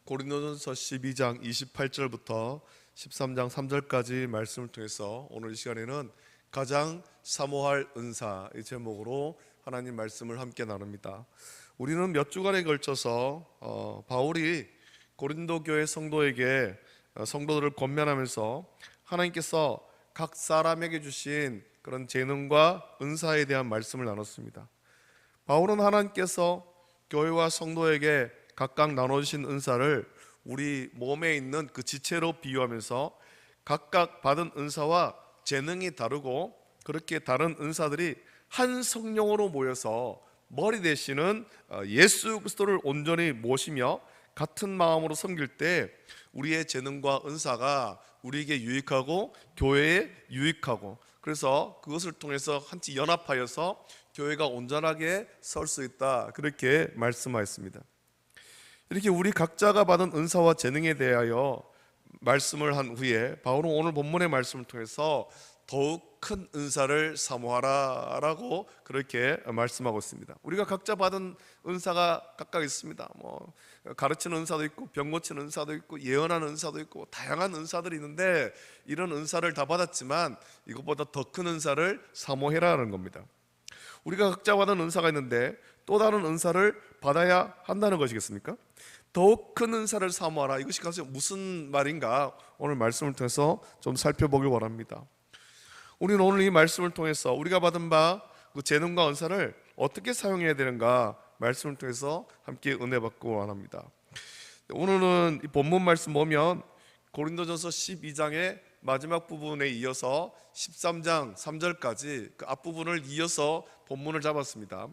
고린도전서 12장 28절부터 13장 3절까지 말씀을 통해서 오늘 이 시간에는 가장 사모할 은사 이 제목으로 하나님 말씀을 함께 나눕니다. 우리는 몇 주간에 걸쳐서 바울이 고린도 교회 성도에게 성도들을 권면하면서 하나님께서 각 사람에게 주신 그런 재능과 은사에 대한 말씀을 나눴습니다. 바울은 하나님께서 교회와 성도에게 각각 나눠주신 은사를 우리 몸에 있는 그 지체로 비유하면서 각각 받은 은사와 재능이 다르고 그렇게 다른 은사들이 한 성령으로 모여서 머리 되시는 예수 그리스도를 온전히 모시며 같은 마음으로 섬길 때 우리의 재능과 은사가 우리에게 유익하고 교회에 유익하고 그래서 그것을 통해서 한치 연합하여서 교회가 온전하게 설 수 있다 그렇게 말씀하였습니다. 이렇게 우리 각자가 받은 은사와 재능에 대하여 말씀을 한 후에 바울은 오늘 본문의 말씀을 통해서 더욱 큰 은사를 사모하라 라고 그렇게 말씀하고 있습니다. 우리가 각자 받은 은사가 각각 있습니다. 가르치는 은사도 있고 병 고치는 은사도 있고 예언하는 은사도 있고 다양한 은사들이 있는데 이런 은사를 다 받았지만 이것보다 더 큰 은사를 사모해라는 겁니다. 우리가 각자 받은 은사가 있는데 또 다른 은사를 받아야 한다는 것이겠습니까? 더욱 큰 은사를 사모하라. 이것이 가장 무슨 말인가 오늘 말씀을 통해서 좀 살펴보길 원합니다. 우리는 오늘 이 말씀을 통해서 우리가 받은 바 그 재능과 은사를 어떻게 사용해야 되는가 말씀을 통해서 함께 은혜 받고 원합니다. 오늘은 이 본문 말씀 보면 고린도전서 12장의 마지막 부분에 이어서 13장 3절까지 그 앞부분을 이어서 본문을 잡았습니다.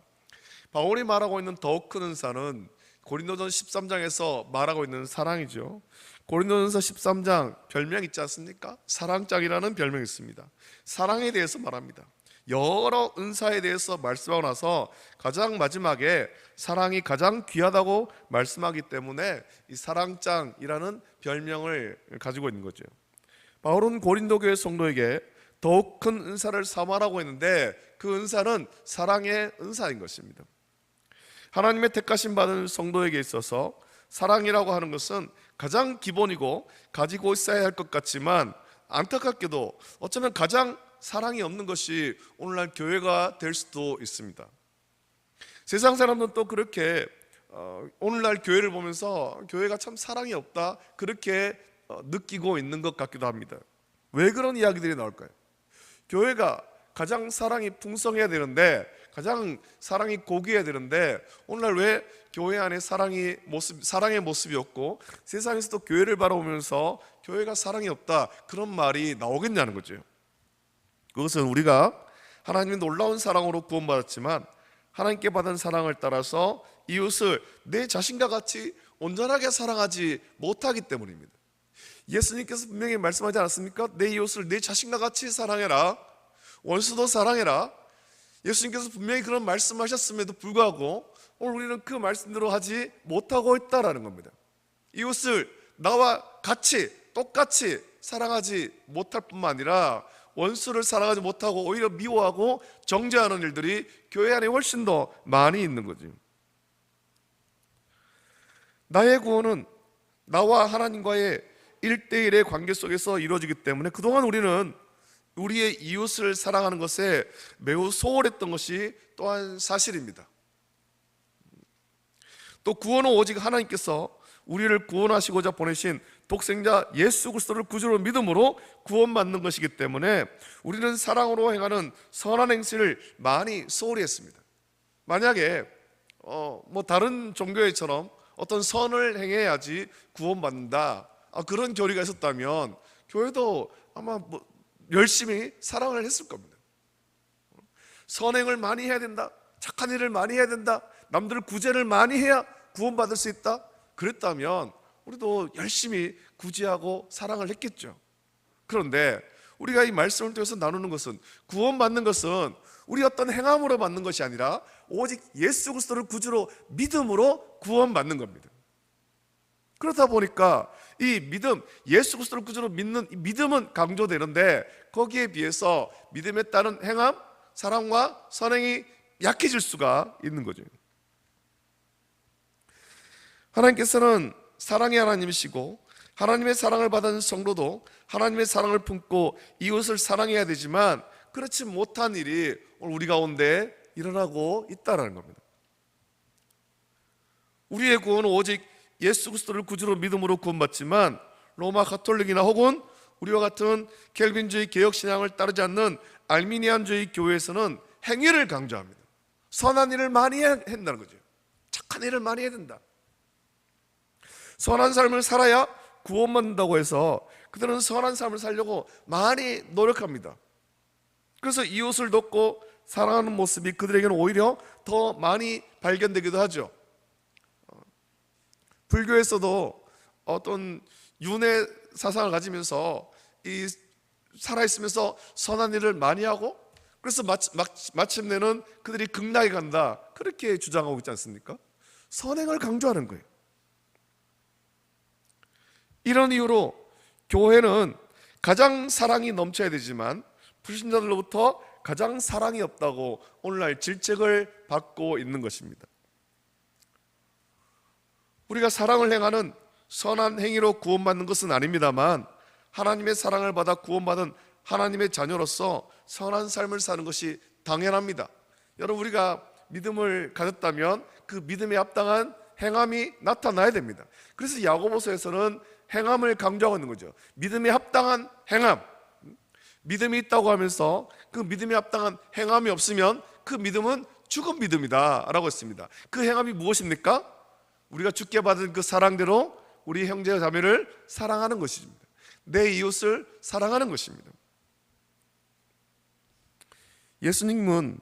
바울이 말하고 있는 더욱 큰 은사는 고린도전 13장에서 말하고 있는 사랑이죠. 고린도전서 13장 별명 있지 않습니까? 사랑장이라는 별명이 있습니다. 사랑에 대해서 말합니다. 여러 은사에 대해서 말씀하고 나서 가장 마지막에 사랑이 가장 귀하다고 말씀하기 때문에 이 사랑장이라는 별명을 가지고 있는 거죠. 바울은 고린도 교회 성도에게 더욱 큰 은사를 사모하라고 했는데 그 은사는 사랑의 은사인 것입니다. 하나님의 택하심 받은 성도에게 있어서 사랑이라고 하는 것은 가장 기본이고 가지고 있어야 할 것 같지만 안타깝게도 어쩌면 가장 사랑이 없는 것이 오늘날 교회가 될 수도 있습니다. 세상 사람들은 또 그렇게 오늘날 교회를 보면서 교회가 참 사랑이 없다 그렇게 느끼고 있는 것 같기도 합니다. 왜 그런 이야기들이 나올까요? 교회가 가장 사랑이 풍성해야 되는데 가장 사랑이 고귀해야 되는데 오늘날 왜 교회 안에 사랑의 모습이 없고 세상에서도 교회를 바라보면서 교회가 사랑이 없다 그런 말이 나오겠냐는 거죠. 그것은 우리가 하나님의 놀라운 사랑으로 구원받았지만 하나님께 받은 사랑을 따라서 이웃을 내 자신과 같이 온전하게 사랑하지 못하기 때문입니다. 예수님께서 분명히 말씀하지 않았습니까? 내 이웃을 내 자신과 같이 사랑해라, 원수도 사랑해라. 예수님께서 분명히 그런 말씀하셨음에도 불구하고 오늘 우리는 그 말씀대로 하지 못하고 있다는 겁니다. 이웃을 나와 같이 똑같이 사랑하지 못할 뿐만 아니라 원수를 사랑하지 못하고 오히려 미워하고 정죄하는 일들이 교회 안에 훨씬 더 많이 있는 거죠. 나의 구원은 나와 하나님과의 1대1의 관계 속에서 이루어지기 때문에 그동안 우리는 우리의 이웃을 사랑하는 것에 매우 소홀했던 것이 또한 사실입니다. 또 구원은 오직 하나님께서 우리를 구원하시고자 보내신 독생자 예수 그리스도를 구주로 믿음으로 구원받는 것이기 때문에 우리는 사랑으로 행하는 선한 행실을 많이 소홀히 했습니다. 만약에 다른 종교회처럼 어떤 선을 행해야지 구원받는다 그런 교리가 있었다면 교회도 아마 열심히 사랑을 했을 겁니다. 선행을 많이 해야 된다, 착한 일을 많이 해야 된다, 남들 구제를 많이 해야 구원받을 수 있다, 그랬다면 우리도 열심히 구제하고 사랑을 했겠죠. 그런데 우리가 이 말씀을 통해서 나누는 것은 구원받는 것은 우리 어떤 행함으로 받는 것이 아니라 오직 예수 그리스도를 구주로 믿음으로 구원받는 겁니다. 그렇다 보니까 이 믿음, 예수 그리스도를 구주로 믿는 이 믿음은 강조되는데 거기에 비해서 믿음에 따른 행함, 사랑과 선행이 약해질 수가 있는 거죠. 하나님께서는 사랑의 하나님이시고 하나님의 사랑을 받은 성도도 하나님의 사랑을 품고 이웃을 사랑해야 되지만 그렇지 못한 일이 오늘 우리 가운데 일어나고 있다는 겁니다. 우리의 구원은 오직 예수 그리스도를 구주로 믿음으로 구원받지만 로마 가톨릭이나 혹은 우리와 같은 켈빈주의 개혁신앙을 따르지 않는 알미니안주의 교회에서는 행위를 강조합니다. 선한 일을 많이 해야 한다는 거죠. 착한 일을 많이 해야 된다. 선한 삶을 살아야 구원받는다고 해서 그들은 선한 삶을 살려고 많이 노력합니다. 그래서 이웃을 돕고 사랑하는 모습이 그들에게는 오히려 더 많이 발견되기도 하죠. 불교에서도 어떤 윤회 사상을 가지면서 이 살아있으면서 선한 일을 많이 하고 그래서 마침내는 그들이 극락에 간다, 그렇게 주장하고 있지 않습니까? 선행을 강조하는 거예요. 이런 이유로 교회는 가장 사랑이 넘쳐야 되지만 불신자들로부터 가장 사랑이 없다고 오늘날 질책을 받고 있는 것입니다. 우리가 사랑을 행하는 선한 행위로 구원받는 것은 아닙니다만 하나님의 사랑을 받아 구원받은 하나님의 자녀로서 선한 삶을 사는 것이 당연합니다. 여러분, 우리가 믿음을 가졌다면 그 믿음에 합당한 행함이 나타나야 됩니다. 그래서 야고보서에서는 행함을 강조하고 있는 거죠. 믿음에 합당한 행함, 믿음이 있다고 하면서 그 믿음에 합당한 행함이 없으면 그 믿음은 죽은 믿음이다 라고 했습니다. 그 행함이 무엇입니까? 우리가 주께 받은 그 사랑대로 우리 형제와 자매를 사랑하는 것입니다. 내 이웃을 사랑하는 것입니다. 예수님은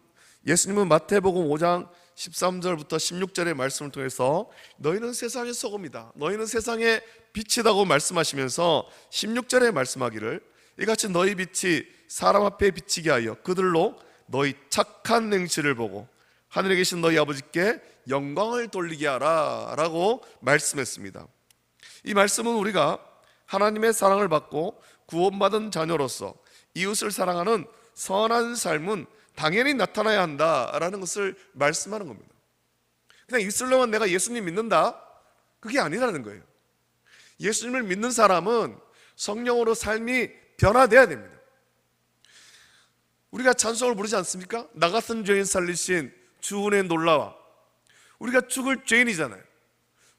마태복음 5장 13절부터 16절의 말씀을 통해서 너희는 세상의 소금이다, 너희는 세상의 빛이다고 말씀하시면서 16절에 말씀하기를 이같이 너희 빛이 사람 앞에 비치게 하여 그들로 너희 착한 행실을 보고 하늘에 계신 너희 아버지께 영광을 돌리게 하라 라고 말씀했습니다. 이 말씀은 우리가 하나님의 사랑을 받고 구원받은 자녀로서 이웃을 사랑하는 선한 삶은 당연히 나타나야 한다라는 것을 말씀하는 겁니다. 그냥 있으려면 내가 예수님 믿는다, 그게 아니라는 거예요. 예수님을 믿는 사람은 성령으로 삶이 변화돼야 됩니다. 우리가 찬송을 부르지 않습니까? 나 같은 죄인 살리신 주 은혜 놀라와. 우리가 죽을 죄인이잖아요.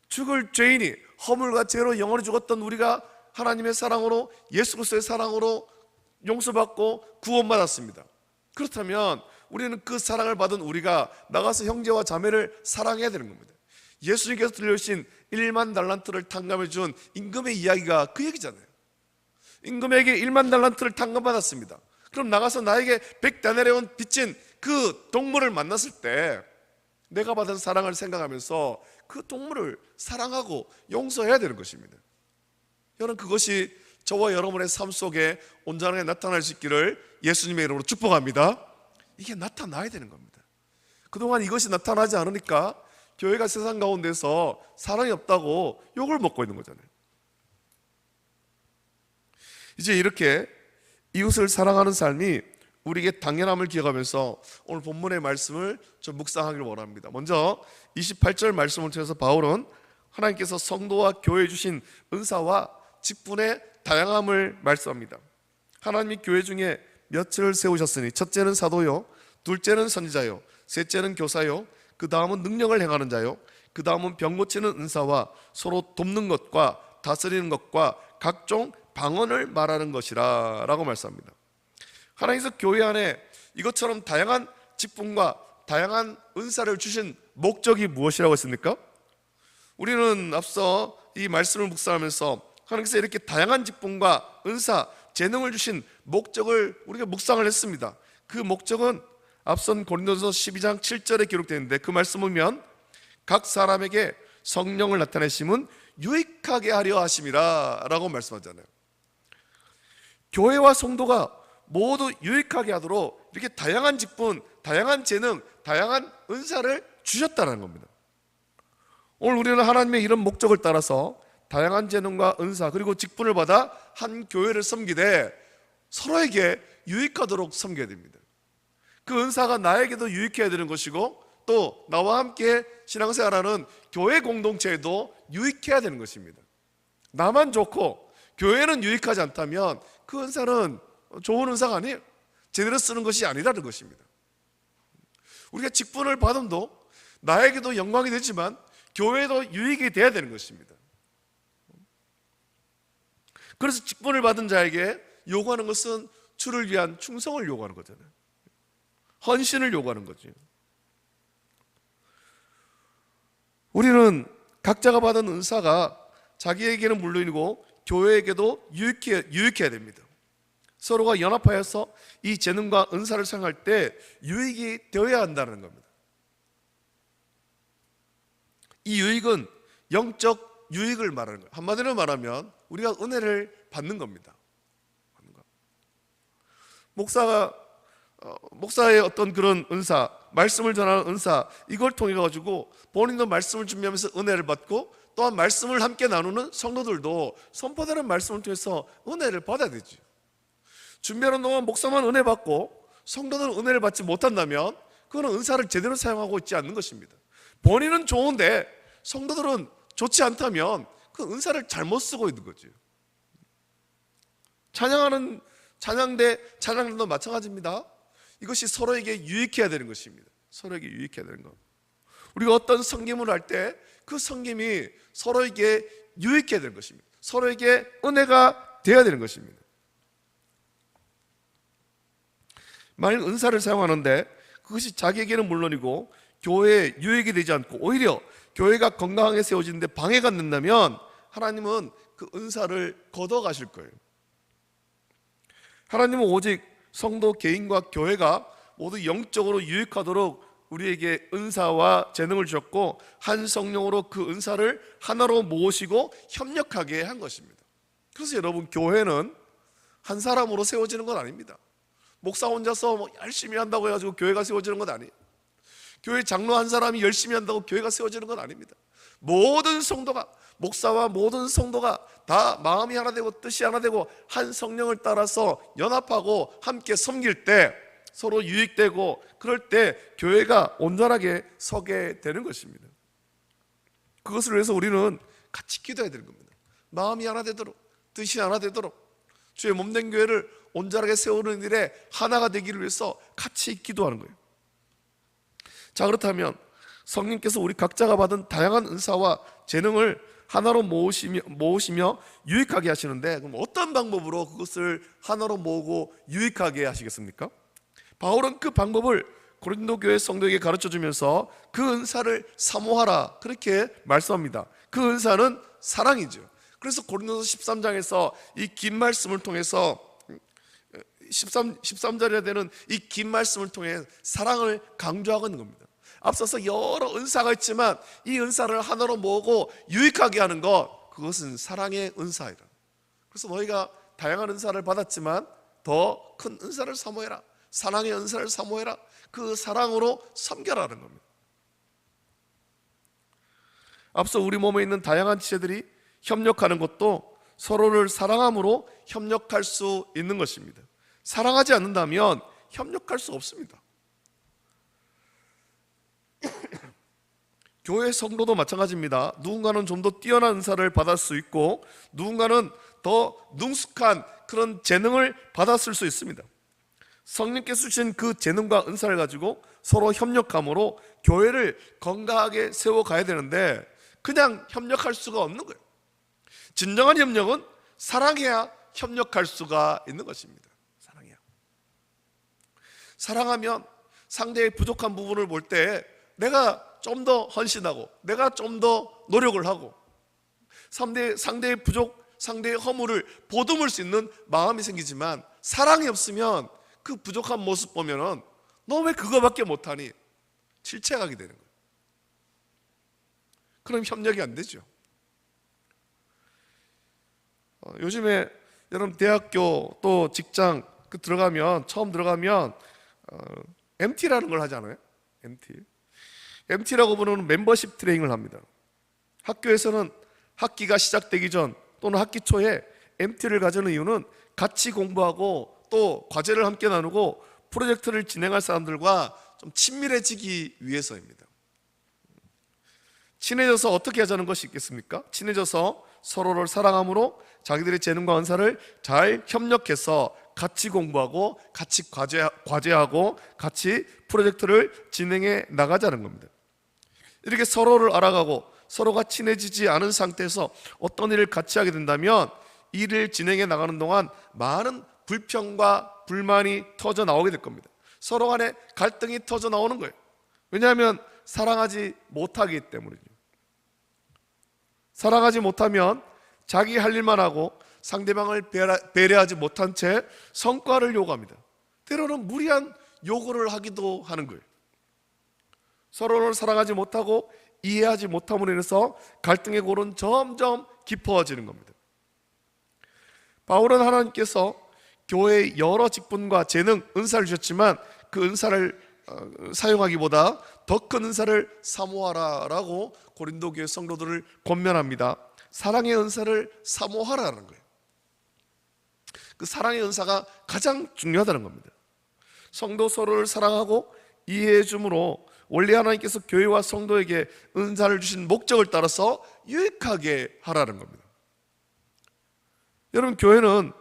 죽을 죄인이 허물과 죄로 영원히 죽었던 우리가 하나님의 사랑으로, 예수 그리스도의 사랑으로 용서받고 구원받았습니다. 그렇다면 우리는 그 사랑을 받은 우리가 나가서 형제와 자매를 사랑해야 되는 겁니다. 예수님께서 들려주신 1만 달란트를 탕감해 준 임금의 이야기가 그 얘기잖아요. 임금에게 1만 달란트를 탕감받았습니다. 그럼 나가서 나에게 100데나리온 빚진 그 동물을 만났을 때 내가 받은 사랑을 생각하면서 그 동물을 사랑하고 용서해야 되는 것입니다. 여러분, 그것이 저와 여러분의 삶 속에 온전하게 나타날 수 있기를 예수님의 이름으로 축복합니다. 이게 나타나야 되는 겁니다. 그동안 이것이 나타나지 않으니까 교회가 세상 가운데서 사랑이 없다고 욕을 먹고 있는 거잖아요. 이제 이렇게 이웃을 사랑하는 삶이 우리에게 당연함을 기억하면서 오늘 본문의 말씀을 좀 묵상하기를 원합니다. 먼저 28절 말씀을 통해서 바울은 하나님께서 성도와 교회에 주신 은사와 직분의 다양함을 말씀합니다. 하나님이 교회 중에 몇을 세우셨으니 첫째는 사도요, 둘째는 선지자요, 셋째는 교사요, 그 다음은 능력을 행하는 자요, 그 다음은 병 고치는 은사와 서로 돕는 것과 다스리는 것과 각종 방언을 말하는 것이라 라고 말씀합니다. 하나님께서 교회 안에 이것처럼 다양한 직분과 다양한 은사를 주신 목적이 무엇이라고 했습니까? 우리는 앞서 이 말씀을 묵상하면서 하나님께서 이렇게 다양한 직분과 은사, 재능을 주신 목적을 우리가 묵상을 했습니다. 그 목적은 앞선 고린도서 12장 7절에 기록되어 있는데 그 말씀 보면 각 사람에게 성령을 나타내심은 유익하게 하려 하심이라 라고 말씀하잖아요. 교회와 성도가 모두 유익하게 하도록 이렇게 다양한 직분, 다양한 재능, 다양한 은사를 주셨다는 겁니다. 오늘 우리는 하나님의 이런 목적을 따라서 다양한 재능과 은사 그리고 직분을 받아 한 교회를 섬기되 서로에게 유익하도록 섬겨야 됩니다. 그 은사가 나에게도 유익해야 되는 것이고 또 나와 함께 신앙생활하는 교회 공동체에도 유익해야 되는 것입니다. 나만 좋고 교회는 유익하지 않다면 그 은사는 좋은 은사가 아니에요. 제대로 쓰는 것이 아니라는 것입니다. 우리가 직분을 받음도 나에게도 영광이 되지만 교회도 유익이 돼야 되는 것입니다. 그래서 직분을 받은 자에게 요구하는 것은 주를 위한 충성을 요구하는 거잖아요. 헌신을 요구하는 거죠. 우리는 각자가 받은 은사가 자기에게는 물론이고 교회에게도 유익해야 됩니다. 서로가 연합하여서 이 재능과 은사를 사용할 때 유익이 되어야 한다는 겁니다. 이 유익은 영적 유익을 말하는 거예요. 한마디로 말하면 우리가 은혜를 받는 겁니다. 목사의 어떤 그런 은사, 말씀을 전하는 은사, 이걸 통해 가지고 본인도 말씀을 준비하면서 은혜를 받고 또한 말씀을 함께 나누는 성도들도 선포되는 말씀을 통해서 은혜를 받아야 되죠. 준비하는 동안 목사만 은혜 받고 성도들은 은혜를 받지 못한다면 그거는 은사를 제대로 사용하고 있지 않는 것입니다. 본인은 좋은데 성도들은 좋지 않다면 그 은사를 잘못 쓰고 있는 거죠. 찬양하는 찬양들도 마찬가지입니다. 이것이 서로에게 유익해야 되는 것입니다. 서로에게 유익해야 되는 것. 우리가 어떤 섬김을 할 때 그 섬김이 서로에게 유익해야 되는 것입니다. 서로에게 은혜가 되어야 되는 것입니다. 만일 은사를 사용하는데 그것이 자기에게는 물론이고 교회에 유익이 되지 않고 오히려 교회가 건강하게 세워지는데 방해가 된다면 하나님은 그 은사를 걷어가실 거예요. 하나님은 오직 성도 개인과 교회가 모두 영적으로 유익하도록 우리에게 은사와 재능을 주셨고 한 성령으로 그 은사를 하나로 모으시고 협력하게 한 것입니다. 그래서 여러분, 교회는 한 사람으로 세워지는 건 아닙니다. 목사 혼자서 열심히 한다고 해가지고 교회가 세워지는 건 아니에요. 교회 장로 한 사람이 열심히 한다고 교회가 세워지는 건 아닙니다. 모든 성도가, 목사와 모든 성도가 다 마음이 하나 되고 뜻이 하나 되고 한 성령을 따라서 연합하고 함께 섬길 때 서로 유익되고 그럴 때 교회가 온전하게 서게 되는 것입니다. 그것을 위해서 우리는 같이 기도해야 되는 겁니다. 마음이 하나 되도록, 뜻이 하나 되도록 주의 몸된 교회를 온전하게 세우는 일에 하나가 되기를 위해서 같이 기도하는 거예요. 자, 그렇다면 성령께서 우리 각자가 받은 다양한 은사와 재능을 하나로 모으시며 유익하게 하시는데, 그럼 어떤 방법으로 그것을 하나로 모으고 유익하게 하시겠습니까? 바울은 그 방법을 고린도 교회 성도에게 가르쳐 주면서 그 은사를 사모하라, 그렇게 말씀합니다. 그 은사는 사랑이죠. 그래서 고린도서 13장에서 이 긴 말씀을 통해서 13절에 되는 이 긴 말씀을 통해 사랑을 강조하고 있는 겁니다. 앞서서 여러 은사가 있지만 이 은사를 하나로 모으고 유익하게 하는 것, 그것은 사랑의 은사이라. 그래서 너희가 다양한 은사를 받았지만 더 큰 은사를 사모해라, 사랑의 은사를 사모해라, 그 사랑으로 섬겨라는 겁니다. 앞서 우리 몸에 있는 다양한 지체들이 협력하는 것도 서로를 사랑함으로 협력할 수 있는 것입니다. 사랑하지 않는다면 협력할 수 없습니다. 교회 성도도 마찬가지입니다. 누군가는 좀 더 뛰어난 은사를 받을 수 있고 누군가는 더 능숙한 그런 재능을 받았을 수 있습니다. 성령께서 주신 그 재능과 은사를 가지고 서로 협력함으로 교회를 건강하게 세워가야 되는데 그냥 협력할 수가 없는 거예요. 진정한 협력은 사랑해야 협력할 수가 있는 것입니다. 사랑하면 상대의 부족한 부분을 볼 때 내가 좀 더 헌신하고 내가 좀 더 노력을 하고 상대의 부족, 상대의 허물을 보듬을 수 있는 마음이 생기지만 사랑이 없으면 그 부족한 모습 보면은 너 왜 그거밖에 못하니? 질책하게 되는 거예요. 그럼 협력이 안 되죠. 요즘에 여러분 대학교 또 직장 처음 들어가면 MT라는 걸 하잖아요. MT라고 부르는 멤버십 트레이닝을 합니다. 학교에서는 학기가 시작되기 전 또는 학기 초에 MT를 가지는 이유는 같이 공부하고 또 과제를 함께 나누고 프로젝트를 진행할 사람들과 좀 친밀해지기 위해서입니다. 친해져서 어떻게 하자는 것이 있겠습니까? 친해져서 서로를 사랑함으로 자기들의 재능과 은사를 잘 협력해서 같이 공부하고 같이 과제하고 같이 프로젝트를 진행해 나가자는 겁니다. 이렇게 서로를 알아가고 서로가 친해지지 않은 상태에서 어떤 일을 같이 하게 된다면 일을 진행해 나가는 동안 많은 불평과 불만이 터져 나오게 될 겁니다. 서로 간에 갈등이 터져 나오는 거예요. 왜냐하면 사랑하지 못하기 때문이죠. 사랑하지 못하면 자기 할 일만 하고 상대방을 배려하지 못한 채 성과를 요구합니다. 때로는 무리한 요구를 하기도 하는 거예요. 서로를 사랑하지 못하고 이해하지 못함으로 인해서 갈등의 골은 점점 깊어지는 겁니다. 바울은 하나님께서 교회의 여러 직분과 재능, 은사를 주셨지만 그 은사를 사용하기보다 더 큰 은사를 사모하라라고 고린도 교회 성도들을 권면합니다. 사랑의 은사를 사모하라는 거예요. 그 사랑의 은사가 가장 중요하다는 겁니다. 성도 서로를 사랑하고 이해해 줌으로 원래 하나님께서 교회와 성도에게 은사를 주신 목적을 따라서 유익하게 하라는 겁니다. 여러분, 교회는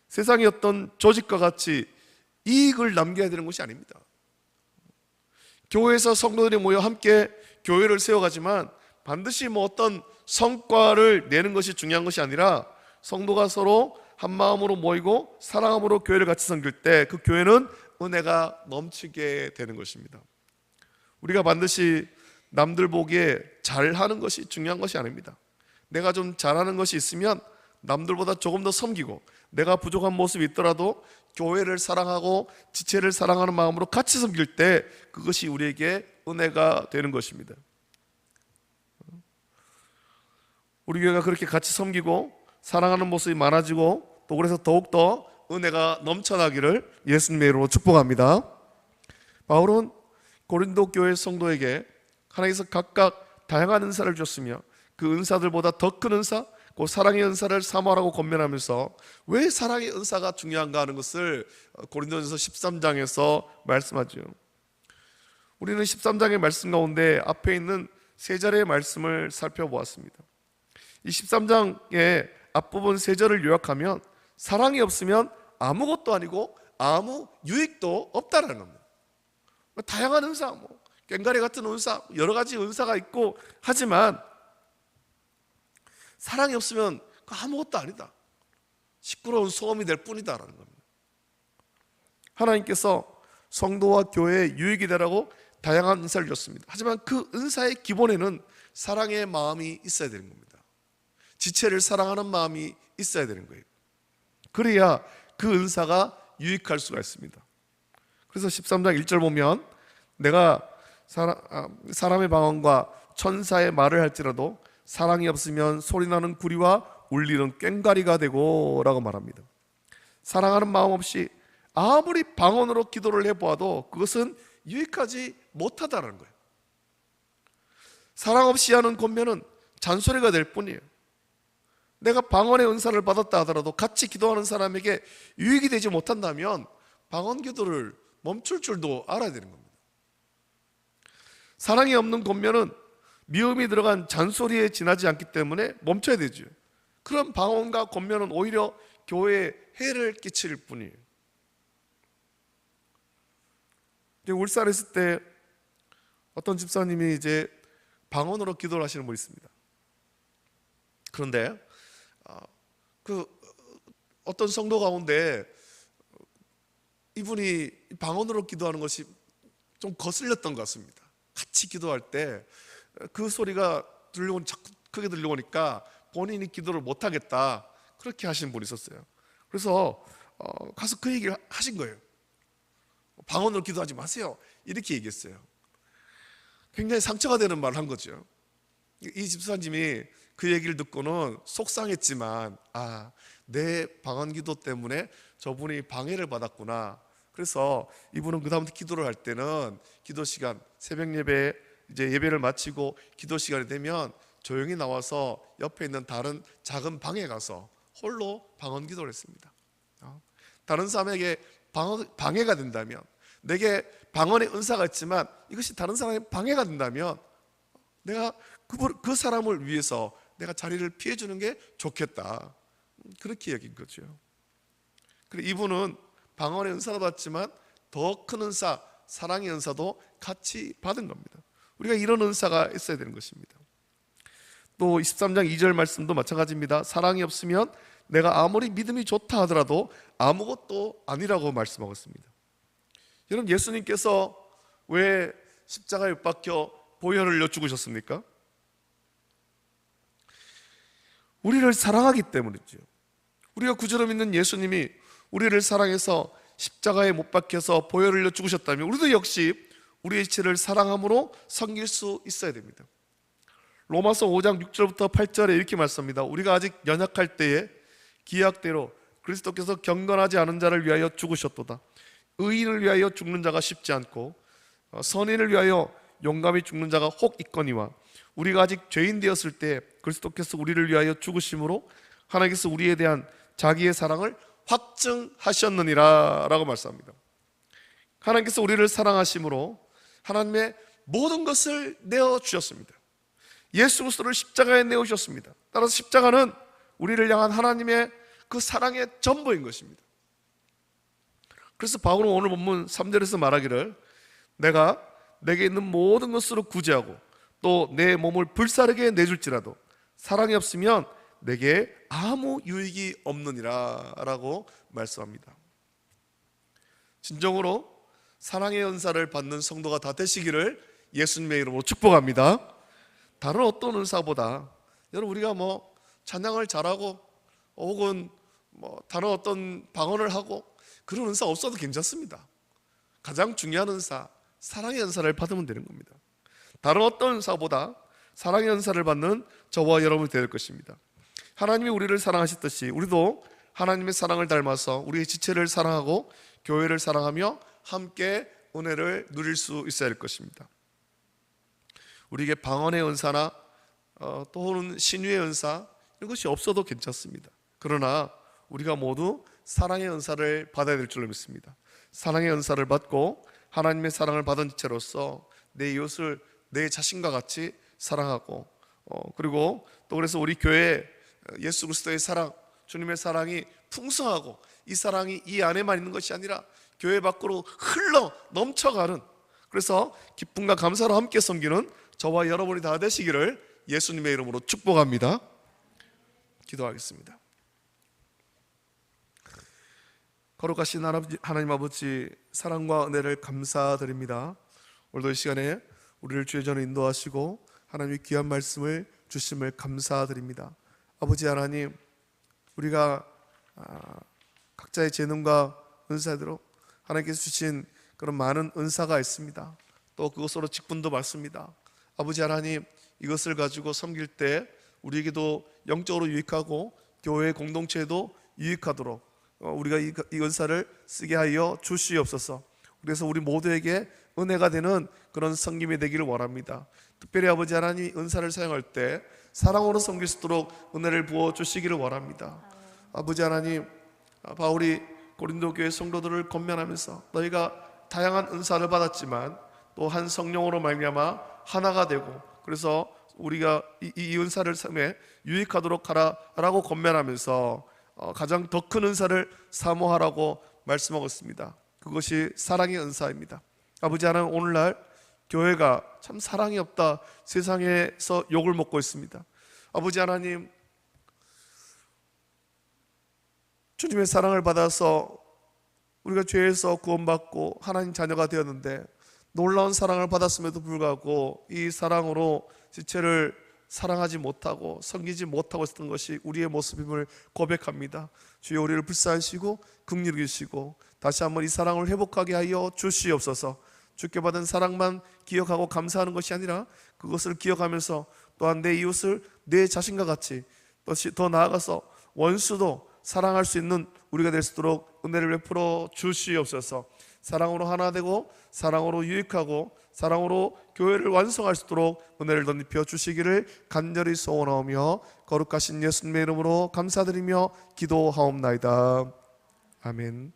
세상의 어떤 조직과 같이 이익을 남겨야 되는 것이 아닙니다. 교회에서 성도들이 모여 함께 교회를 세워가지만 반드시 어떤 성과를 내는 것이 중요한 것이 아니라 성도가 서로 한 마음으로 모이고 사랑함으로 교회를 같이 섬길 때 그 교회는 은혜가 넘치게 되는 것입니다. 우리가 반드시 남들 보기에 잘하는 것이 중요한 것이 아닙니다. 내가 좀 잘하는 것이 있으면 남들보다 조금 더 섬기고 내가 부족한 모습이 있더라도 교회를 사랑하고 지체를 사랑하는 마음으로 같이 섬길 때 그것이 우리에게 은혜가 되는 것입니다. 우리 교회가 그렇게 같이 섬기고 사랑하는 모습이 많아지고 또 그래서 더욱더 은혜가 넘쳐나기를 예수님의 이름으로 축복합니다. 바울은 고린도 교회 성도에게 하나님께서 각각 다양한 은사를 줬으며 그 은사들보다 더 큰 은사, 그 사랑의 은사를 사모하라고 권면하면서 왜 사랑의 은사가 중요한가 하는 것을 고린도전서 13장에서 말씀하죠. 우리는 13장의 말씀 가운데 앞에 있는 세 절의 말씀을 살펴보았습니다. 이 13장의 앞부분 세 절을 요약하면 사랑이 없으면 아무것도 아니고 아무 유익도 없다라는 겁니다. 다양한 은사, 꽹과리 같은 은사, 여러 가지 은사가 있고 하지만 사랑이 없으면 아무것도 아니다. 시끄러운 소음이 될 뿐이다라는 겁니다. 하나님께서 성도와 교회에 유익이 되라고 다양한 은사를 줬습니다. 하지만 그 은사의 기본에는 사랑의 마음이 있어야 되는 겁니다. 지체를 사랑하는 마음이 있어야 되는 거예요. 그래야 그 은사가 유익할 수가 있습니다. 그래서 13장 1절 보면 내가 사람의 방언과 천사의 말을 할지라도 사랑이 없으면 소리나는 구리와 울리는 꽹과리가 되고 라고 말합니다. 사랑하는 마음 없이 아무리 방언으로 기도를 해보아도 그것은 유익하지 못하다는 거예요. 사랑 없이 하는 권면은 잔소리가 될 뿐이에요. 내가 방언의 은사를 받았다 하더라도 같이 기도하는 사람에게 유익이 되지 못한다면 방언 기도를 멈출 줄도 알아야 되는 겁니다. 사랑이 없는 권면은 미움이 들어간 잔소리에 지나지 않기 때문에 멈춰야 되죠. 그런 방언과 권면은 오히려 교회에 해를 끼칠 뿐이에요. 울산에 있을 때 어떤 집사님이 이제 방언으로 기도를 하시는 분이 있습니다. 그런데 어떤 성도 가운데 이분이 방언으로 기도하는 것이 좀 거슬렸던 것 같습니다. 같이 기도할 때 그 소리가 자꾸 크게 들려오니까 본인이 기도를 못하겠다 그렇게 하신 분이 있었어요. 그래서 가서 그 얘기를 하신 거예요. 방언으로 기도하지 마세요 이렇게 얘기했어요. 굉장히 상처가 되는 말을 한 거죠. 이 집사님이 그 얘기를 듣고는 속상했지만 내 방언 기도 때문에 저분이 방해를 받았구나. 그래서 이분은 그 다음부터 기도를 할 때는 기도 시간 새벽 예배 이제 예배를 마치고 기도 시간이 되면 조용히 나와서 옆에 있는 다른 작은 방에 가서 홀로 방언 기도를 했습니다. 다른 사람에게 방해가 된다면 내게 방언의 은사가 있지만 이것이 다른 사람의 방해가 된다면 내가 그 사람을 위해서 내가 자리를 피해주는 게 좋겠다, 그렇게 여긴 거죠. 그리고 이분은 방언의 은사도 받지만 더 큰 은사, 사랑의 은사도 같이 받은 겁니다. 우리가 이런 은사가 있어야 되는 것입니다. 또 23장 2절 말씀도 마찬가지입니다. 사랑이 없으면 내가 아무리 믿음이 좋다 하더라도 아무것도 아니라고 말씀하고 있습니다. 여러분, 예수님께서 왜 십자가에 못 박혀 보혈을 흘려 죽으셨습니까? 우리를 사랑하기 때문이죠. 우리가 구주로 믿는 예수님이 우리를 사랑해서 십자가에 못 박혀서 보혈을 흘려 죽으셨다면 우리도 역시 우리의 지체를 사랑함으로 섬길 수 있어야 됩니다. 로마서 5장 6절부터 8절에 이렇게 말씀합니다. 우리가 아직 연약할 때에 기약대로 그리스도께서 경건하지 않은 자를 위하여 죽으셨도다. 의인을 위하여 죽는 자가 쉽지 않고 선인을 위하여 용감히 죽는 자가 혹 있거니와 우리가 아직 죄인 되었을 때 그리스도께서 우리를 위하여 죽으심으로 하나님께서 우리에 대한 자기의 사랑을 확증하셨느니라 라고 말씀합니다. 하나님께서 우리를 사랑하심으로 하나님의 모든 것을 내어주셨습니다. 예수 그리스도를 십자가에 내어주셨습니다. 따라서 십자가는 우리를 향한 하나님의 그 사랑의 전부인 것입니다. 그래서 바울은 오늘 본문 3절에서 말하기를 내가 내게 있는 모든 것으로 구제하고 또 내 몸을 불사르게 내줄지라도 사랑이 없으면 내게 아무 유익이 없느니라 라고 말씀합니다. 진정으로 사랑의 은사를 받는 성도가 다 되시기를 예수님의 이름으로 축복합니다. 다른 어떤 은사보다 여러분, 우리가 찬양을 잘하고 혹은 다른 어떤 방언을 하고 그런 은사 없어도 괜찮습니다. 가장 중요한 은사, 사랑의 은사를 받으면 되는 겁니다. 다른 어떤 은사보다 사랑의 은사를 받는 저와 여러분이 될 것입니다. 하나님이 우리를 사랑하셨듯이 우리도 하나님의 사랑을 닮아서 우리의 지체를 사랑하고 교회를 사랑하며 함께 은혜를 누릴 수 있어야 할 것입니다. 우리에게 방언의 은사나 또는 신유의 은사 이런 것이 없어도 괜찮습니다. 그러나 우리가 모두 사랑의 은사를 받아야 될 줄로 믿습니다. 사랑의 은사를 받고 하나님의 사랑을 받은 지체로서 내 이웃을 내 자신과 같이 사랑하고 그리고 또 그래서 우리 교회에 예수 그리스도의 사랑, 주님의 사랑이 풍성하고 이 사랑이 이 안에만 있는 것이 아니라 교회 밖으로 흘러 넘쳐가는, 그래서 기쁨과 감사로 함께 섬기는 저와 여러분이 다 되시기를 예수님의 이름으로 축복합니다. 기도하겠습니다. 거룩하신 하나님 아버지, 사랑과 은혜를 감사드립니다. 오늘도 이 시간에 우리를 주의 전에 인도하시고 하나님의 귀한 말씀을 주심을 감사드립니다. 아버지 하나님, 우리가 각자의 재능과 은사대로 하나님께서 주신 그런 많은 은사가 있습니다. 또 그것으로 직분도 많습니다. 아버지 하나님, 이것을 가지고 섬길 때 우리에게도 영적으로 유익하고 교회 공동체에도 유익하도록 우리가 이 은사를 쓰게 하여 주시옵소서. 그래서 우리 모두에게 은혜가 되는 그런 섬김이 되기를 원합니다. 특별히 아버지 하나님, 은사를 사용할 때 사랑으로 섬길 수 있도록 은혜를 부어 주시기를 원합니다. 아버지 하나님, 바울이 고린도 교회 성도들을 권면하면서 너희가 다양한 은사를 받았지만 또 한 성령으로 말미암아 하나가 되고 그래서 우리가 이 은사를 삶에 유익하도록 하라고 권면하면서 가장 더 큰 은사를 사모하라고 말씀하고 있습니다. 그것이 사랑의 은사입니다. 아버지 하나님, 오늘날 교회가 참 사랑이 없다, 세상에서 욕을 먹고 있습니다. 아버지 하나님, 주님의 사랑을 받아서 우리가 죄에서 구원받고 하나님 자녀가 되었는데 놀라운 사랑을 받았음에도 불구하고 이 사랑으로 지체를 사랑하지 못하고 섬기지 못하고 있었던 것이 우리의 모습임을 고백합니다. 주여, 우리를 불쌍하시고 긍휼히 여기시고 다시 한번 이 사랑을 회복하게 하여 주시옵소서. 주께 받은 사랑만 기억하고 감사하는 것이 아니라 그것을 기억하면서 또한 내 이웃을 내 자신과 같이 또 더 나아가서 원수도 사랑할 수 있는 우리가 될 수 있도록 은혜를 베풀어 주시옵소서. 사랑으로 하나 되고 사랑으로 유익하고 사랑으로 교회를 완성할 수 있도록 은혜를 덧입혀 주시기를 간절히 소원하오며 거룩하신 예수님의 이름으로 감사드리며 기도하옵나이다. 아멘.